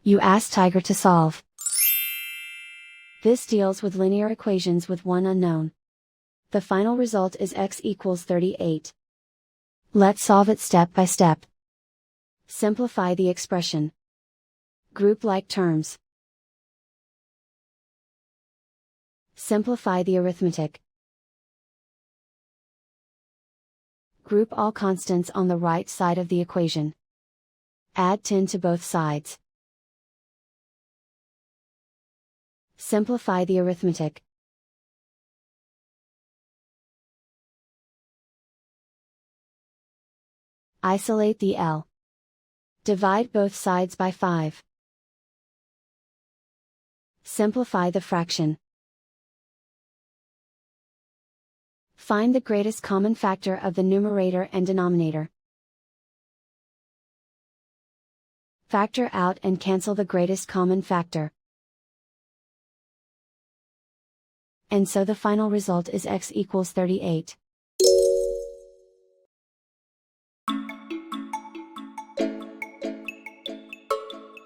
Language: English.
You ask Tiger to solve. This deals with linear equations with one unknown. The final result is x equals 38. Let's solve it step by step. Simplify the expression. Group like terms. Simplify the arithmetic. Group all constants on the right side of the equation. Add 10 to both sides. Simplify the arithmetic. Isolate the L. Divide both sides by 5. Simplify the fraction. Find the greatest common factor of the numerator and denominator. Factor out and cancel the greatest common factor. And so the final result is x equals 38.